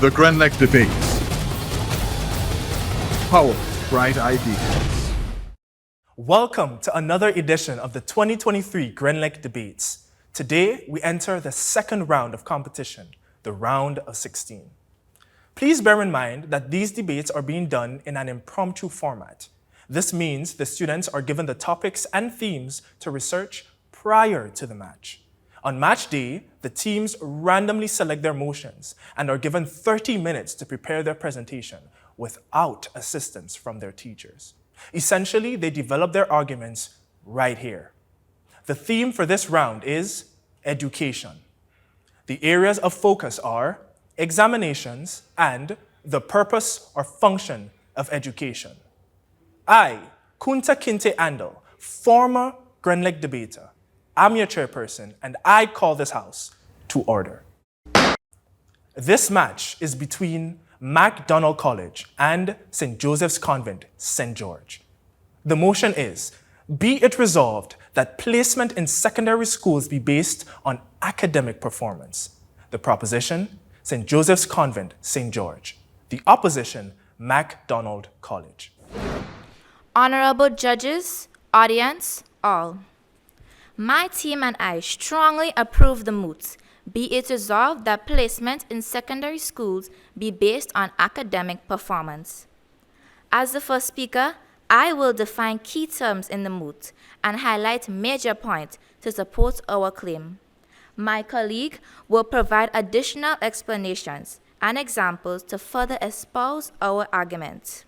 The Grenlec Debates. Power, bright ideas. Welcome to another edition of the 2023 Grenlec Debates. Today, we enter the second round of competition, the round of 16. Please bear in mind that these debates are being done in an impromptu format. This means the students are given the topics and themes to research prior to the match. On match day, the teams randomly select their motions and are given 30 minutes to prepare their presentation without assistance from their teachers. Essentially, they develop their arguments right here. The theme for this round is education. The areas of focus are examinations and the purpose or function of education. I, Kunta Kinte Andal, former Grenlec debater, I'm your chairperson, and I call this house to order. This match is between MacDonald College and St. Joseph's Convent, St. George. The motion is, be it resolved that placement in secondary schools be based on academic performance. The proposition, St. Joseph's Convent, St. George. The opposition, MacDonald College. Honorable judges, audience, all. My team and I strongly approve the moot. Be it resolved that placement in secondary schools be based on academic performance. As the first speaker, I will define key terms in the moot and highlight major points to support our claim. My colleague will provide additional explanations and examples to further espouse our argument.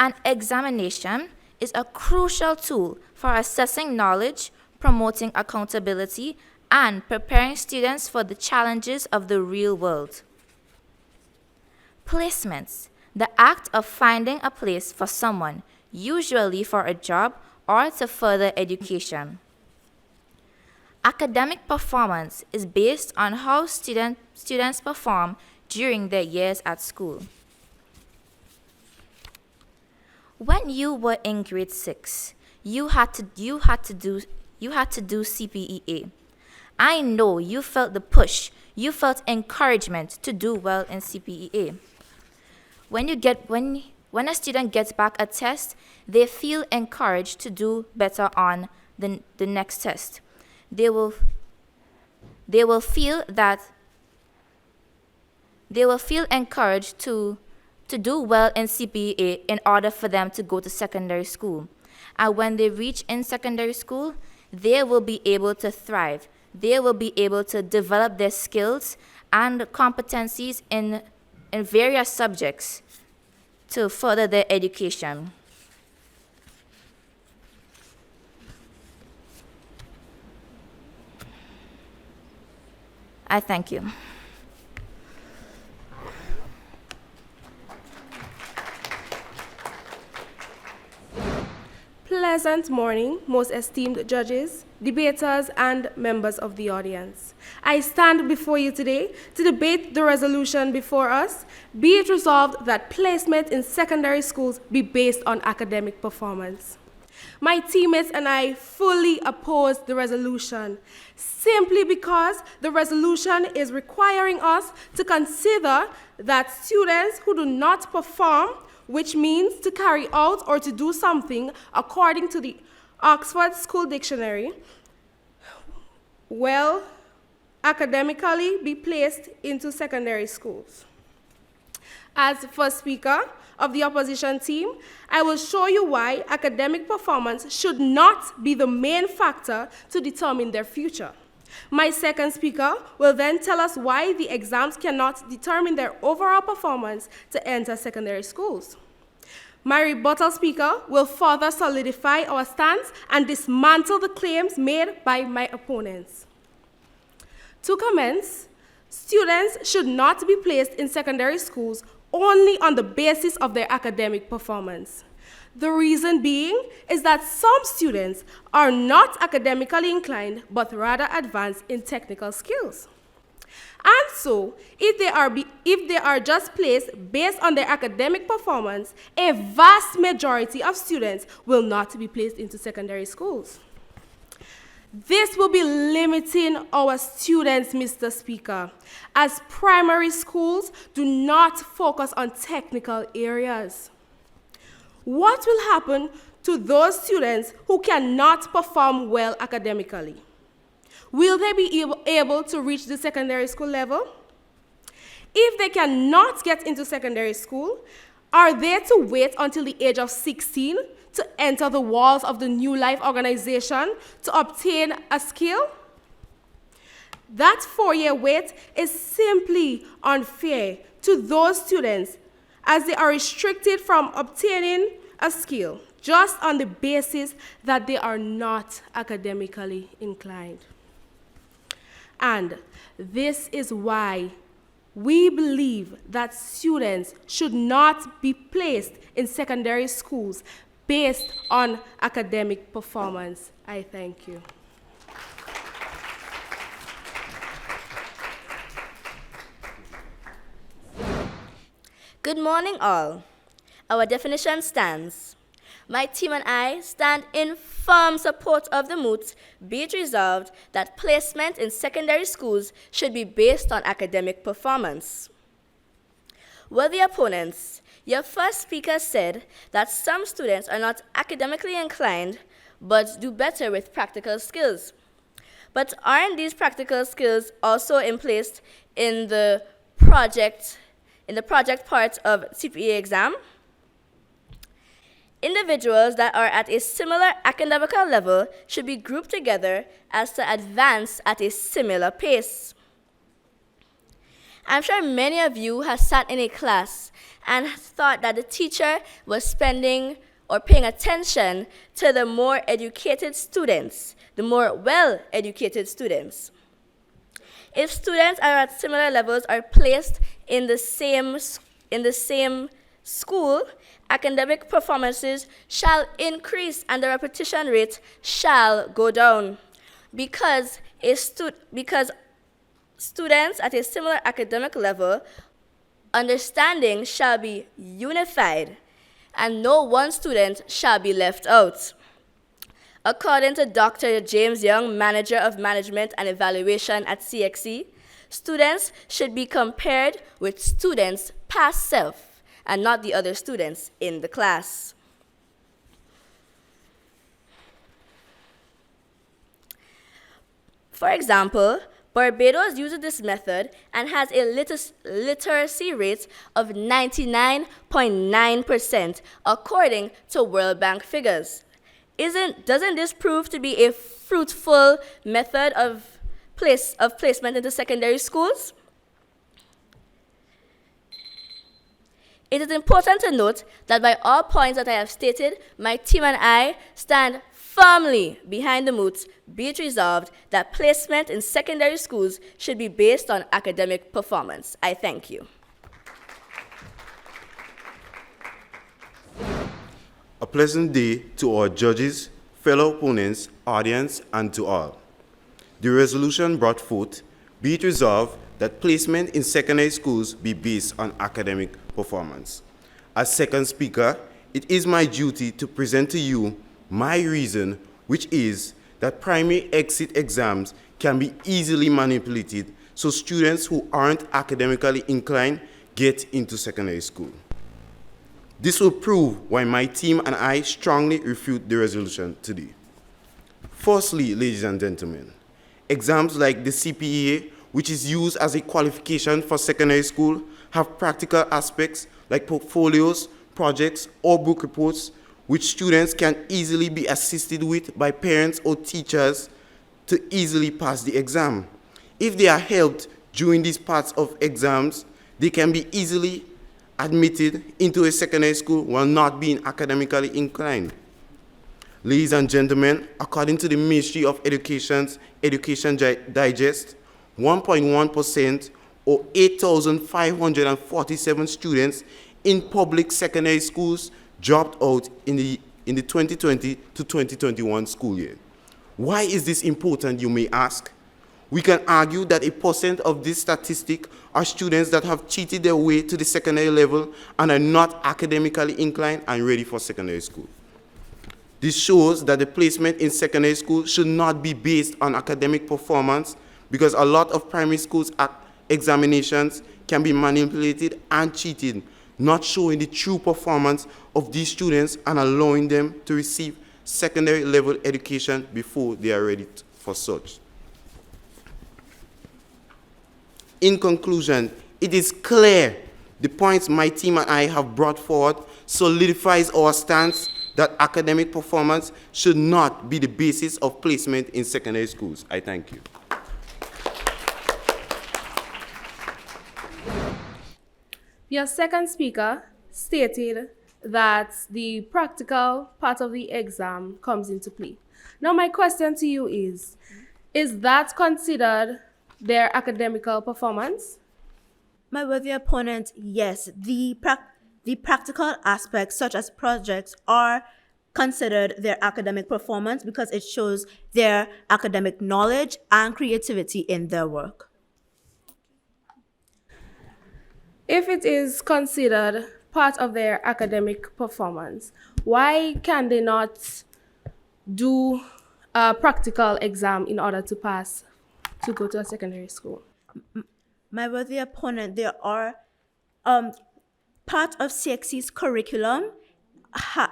An examination is a crucial tool for assessing knowledge, promoting accountability, and preparing students for the challenges of the real world. Placements, the act of finding a place for someone, usually for a job or to further education. Academic performance is based on how students perform during their years at school. When you were in grade 6, you had to do CPEA. I know you felt the push. You felt encouragement to do well in CPEA. When a student gets back a test, they feel encouraged to do better on the next test. They will feel encouraged to do well in CPEA in order for them to go to secondary school. And when they reach in secondary school, they will be able to thrive. They will be able to develop their skills and competencies in various subjects to further their education. I thank you. Pleasant morning, most esteemed judges, debaters, and members of the audience. I stand before you today to debate the resolution before us. Be it resolved that placement in secondary schools be based on academic performance. My teammates and I fully oppose the resolution, simply because the resolution is requiring us to consider that students who do not perform, which means to carry out or to do something according to the Oxford School Dictionary, will academically be placed into secondary schools. As first speaker of the opposition team, I will show you why academic performance should not be the main factor to determine their future. My second speaker will then tell us why the exams cannot determine their overall performance to enter secondary schools. My rebuttal speaker will further solidify our stance and dismantle the claims made by my opponents. To commence, students should not be placed in secondary schools only on the basis of their academic performance. The reason being is that some students are not academically inclined, but rather advanced in technical skills. And so, if they are just placed based on their academic performance, a vast majority of students will not be placed into secondary schools. This will be limiting our students, Mr. Speaker, as primary schools do not focus on technical areas. What will happen to those students who cannot perform well academically? Will they be able to reach the secondary school level? If they cannot get into secondary school, are they to wait until the age of 16 to enter the walls of the New Life organization to obtain a skill? That 4-year wait is simply unfair to those students, as they are restricted from obtaining a skill just on the basis that they are not academically inclined. And this is why we believe that students should not be placed in secondary schools based on academic performance. I thank you. Good morning, all. Our definition stands. My team and I stand in firm support of the moot, be it resolved that placement in secondary schools should be based on academic performance. Worthy opponents, your first speaker said that some students are not academically inclined but do better with practical skills. But aren't these practical skills also in place in the project part of CPA exam? Individuals that are at a similar academical level should be grouped together as to advance at a similar pace. I'm sure many of you have sat in a class and thought that the teacher was spending or paying attention to the more educated students, the more well-educated students. If students are at similar levels are placed in the same school, academic performances shall increase and the repetition rate shall go down. Because students at a similar academic level, understanding shall be unified, and no one student shall be left out. According to Dr. James Young, Manager of Management and Evaluation at CXE, students should be compared with students past self and not the other students in the class. For example, Barbados uses this method and has a literacy rate of 99.9% according to World Bank figures. Doesn't this prove to be a fruitful method of placement into secondary schools? It is important to note that by all points that I have stated, my team and I stand firmly behind the moot, be it resolved that placement in secondary schools should be based on academic performance. I thank you. A pleasant day to our judges, fellow opponents, audience, and to all. The resolution brought forth, be it resolved that placement in secondary schools be based on academic performance. As second speaker, it is my duty to present to you my reason, which is that primary exit exams can be easily manipulated so students who aren't academically inclined get into secondary school. This will prove why my team and I strongly refute the resolution today. Firstly, ladies and gentlemen, exams like the CPA, which is used as a qualification for secondary school, have practical aspects like portfolios, projects, or book reports, which students can easily be assisted with by parents or teachers to easily pass the exam. If they are helped during these parts of exams, they can be easily admitted into a secondary school while not being academically inclined. Ladies and gentlemen, according to the Ministry of Education's Education Digest, 1.1% or 8,547 students in public secondary schools dropped out in the 2020 to 2021 school year. Why is this important, you may ask? We can argue that a percent of this statistic are students that have cheated their way to the secondary level and are not academically inclined and ready for secondary school. This shows that the placement in secondary school should not be based on academic performance, because a lot of primary schools examinations can be manipulated and cheated, not showing the true performance of these students and allowing them to receive secondary level education before they are ready for such. In conclusion, it is clear the points my team and I have brought forward solidifies our stance that academic performance should not be the basis of placement in secondary schools. I thank you. Your second speaker stated that the practical part of the exam comes into play. Now my question to you is that considered their academical performance? My worthy opponent, yes, the practical aspects such as projects are considered their academic performance because it shows their academic knowledge and creativity in their work. If it is considered part of their academic performance, why can they not do a practical exam in order to pass to go to a secondary school? My worthy opponent, there are part of CXC's curriculum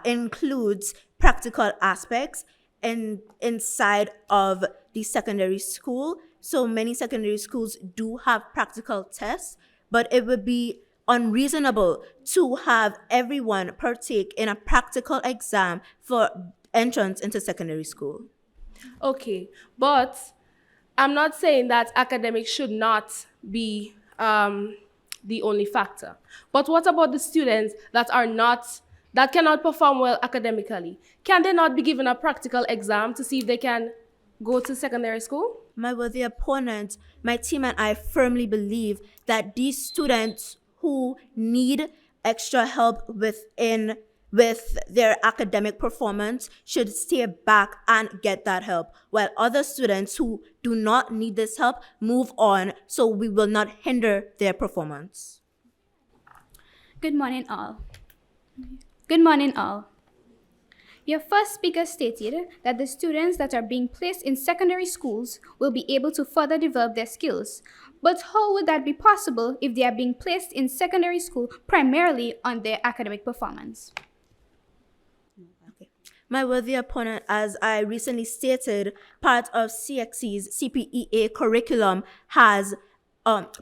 includes practical aspects inside of the secondary school. So many secondary schools do have practical tests, but it would be unreasonable to have everyone partake in a practical exam for entrance into secondary school. Okay, but I'm not saying that academics should not be the only factor. But what about the students that cannot perform well academically? Can they not be given a practical exam to see if they can go to secondary school? My worthy opponent, my team and I firmly believe that these students who need extra help with their academic performance should stay back and get that help, while other students who do not need this help move on, so we will not hinder their performance. Good morning, all. Good morning, all. Your first speaker stated that the students that are being placed in secondary schools will be able to further develop their skills. But how would that be possible if they are being placed in secondary school primarily on their academic performance? My worthy opponent, as I recently stated, part of CXC's CPEA curriculum has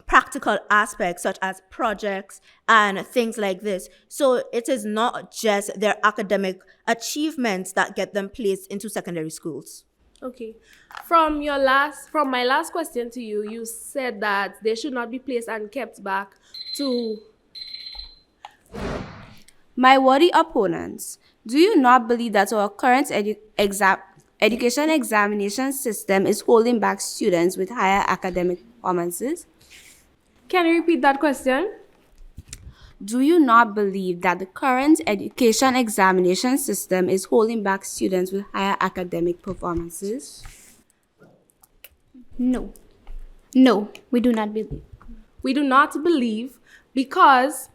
practical aspects such as projects and things like this. So it is not just their academic achievements that get them placed into secondary schools. Okay. From my last question to you, you said that they should not be placed and kept back to... My worthy opponents, do you not believe that our current education examination system is holding back students with higher academic performances? Can you repeat that question? Do you not believe that the current education examination system is holding back students with higher academic performances? No. No, we do not believe. We do not believe because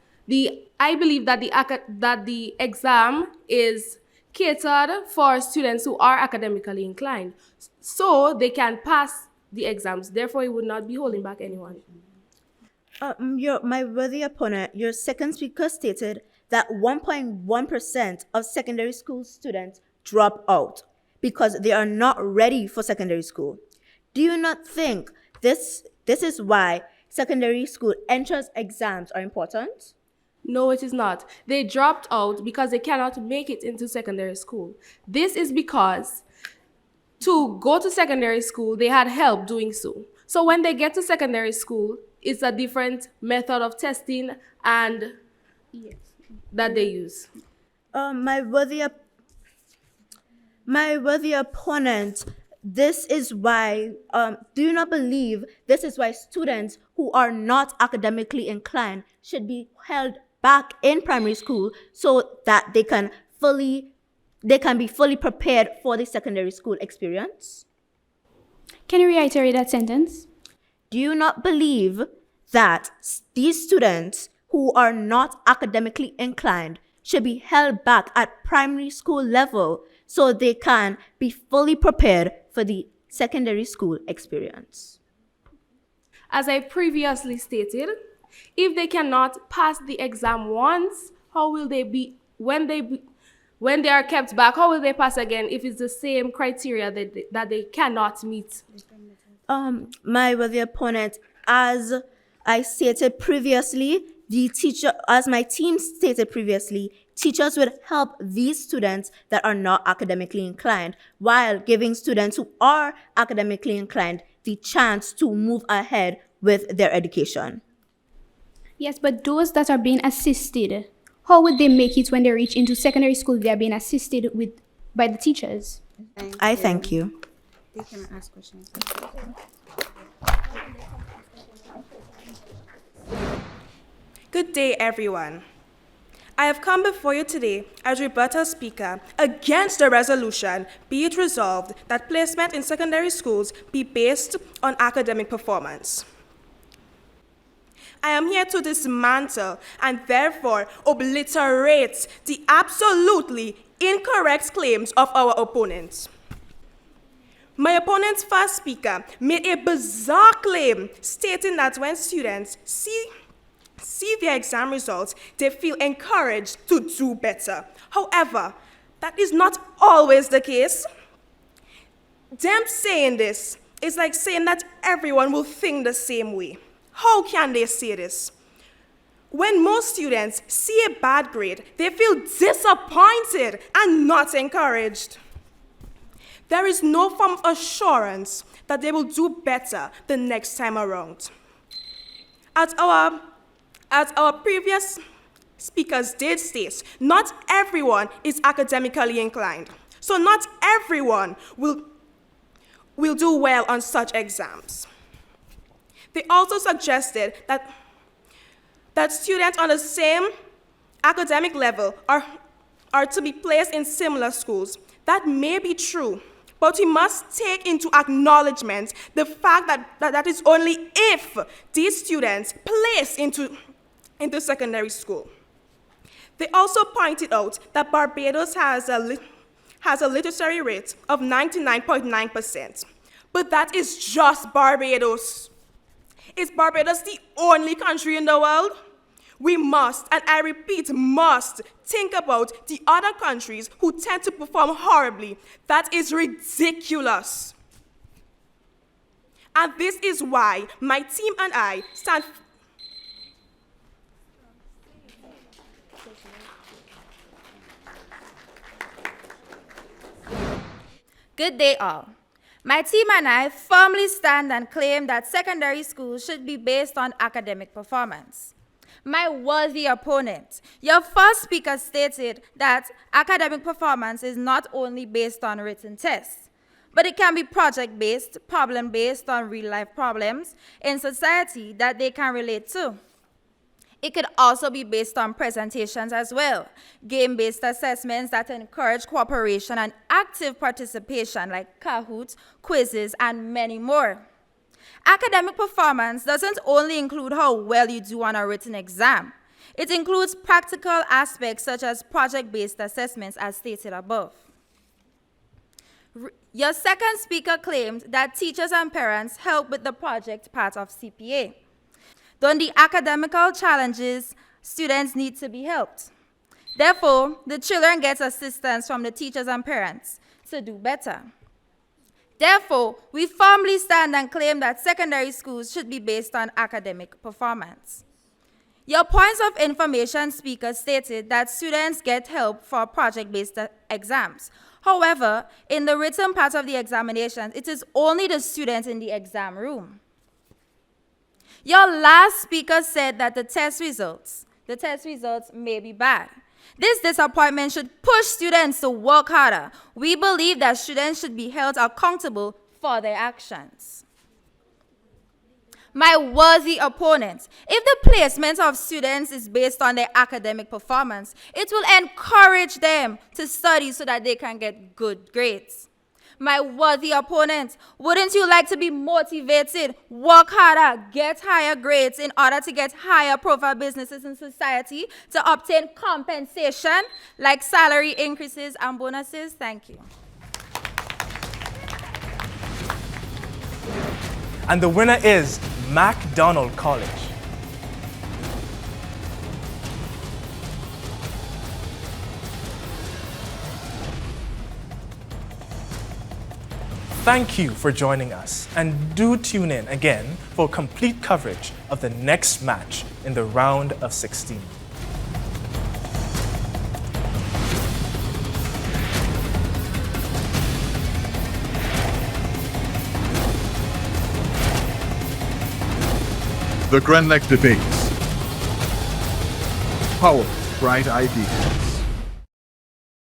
I believe that the exam is catered for students who are academically inclined, so they can pass the exams. Therefore, it would not be holding back anyone. My worthy opponent, your second speaker stated that 1.1% of secondary school students drop out because they are not ready for secondary school. Do you not think this is why secondary school entrance exams are important? No, it is not. They dropped out because they cannot make it into secondary school. This is because to go to secondary school, they had help doing so. So when they get to secondary school, it's a different method of testing and that they use. My worthy opponent, this is why, do you not believe this is why students who are not academically inclined should be held back in primary school so that they can be fully prepared for the secondary school experience? Can you reiterate that sentence? Do you not believe that these students who are not academically inclined should be held back at primary school level so they can be fully prepared for the secondary school experience. As I previously stated, if they cannot pass the exam once, how will they be when they are kept back? How will they pass again if it's the same criteria that they cannot meet? My worthy opponent, as I stated previously, as my team stated previously, teachers would help these students that are not academically inclined while giving students who are academically inclined the chance to move ahead with their education. Yes, but those that are being assisted, how would they make it when they reach into secondary school? They are being assisted by the teachers. I thank you. They can ask questions. Good day, everyone. I have come before you today as rebuttal speaker against the resolution, be it resolved that placement in secondary schools be based on academic performance. I am here to dismantle and therefore obliterate the absolutely incorrect claims of our opponents. My opponent's first speaker made a bizarre claim stating that when students see their exam results, they feel encouraged to do better. However, that is not always the case. Them saying this is like saying that everyone will think the same way. How can they say this? When most students see a bad grade, they feel disappointed and not encouraged. There is no form of assurance that they will do better the next time around. As our previous speakers did state, not everyone is academically inclined. So not everyone will do well on such exams. They also suggested that students on the same academic level are to be placed in similar schools. That may be true, but we must take into acknowledgement the fact that is only if these students place into secondary school. They also pointed out that Barbados has a literacy rate of 99.9%, but that is just Barbados. Is Barbados the only country in the world? We must, and I repeat, must think about the other countries who tend to perform horribly. That is ridiculous. And this is why my team and I stand. Good day, all. My team and I firmly stand and claim that secondary schools should be based on academic performance. My worthy opponent, your first speaker stated that academic performance is not only based on written tests, but it can be project-based, problem-based on real-life problems in society that they can relate to. It could also be based on presentations as well, game-based assessments that encourage cooperation and active participation like Kahoots, quizzes, and many more. Academic performance doesn't only include how well you do on a written exam. It includes practical aspects such as project-based assessments as stated above. Your second speaker claimed that teachers and parents help with the project part of CPA. During the academical challenges, students need to be helped. Therefore, the children get assistance from the teachers and parents to do better. Therefore, we firmly stand and claim that secondary schools should be based on academic performance. Your points of information speaker stated that students get help for project-based exams. However, in the written part of the examination, it is only the students in the exam room. Your last speaker said that the test results may be bad. This disappointment should push students to work harder. We believe that students should be held accountable for their actions. My worthy opponents, if the placement of students is based on their academic performance, it will encourage them to study so that they can get good grades. my worthy opponent. Wouldn't you like to be motivated, work harder, get higher grades in order to get higher profile businesses in society to obtain compensation like salary increases and bonuses? Thank you. And the winner is MacDonald College. Thank you for joining us, and do tune in again for complete coverage of the next match in the round of 16. The Grenlec Debates. Powered Bright Ideas.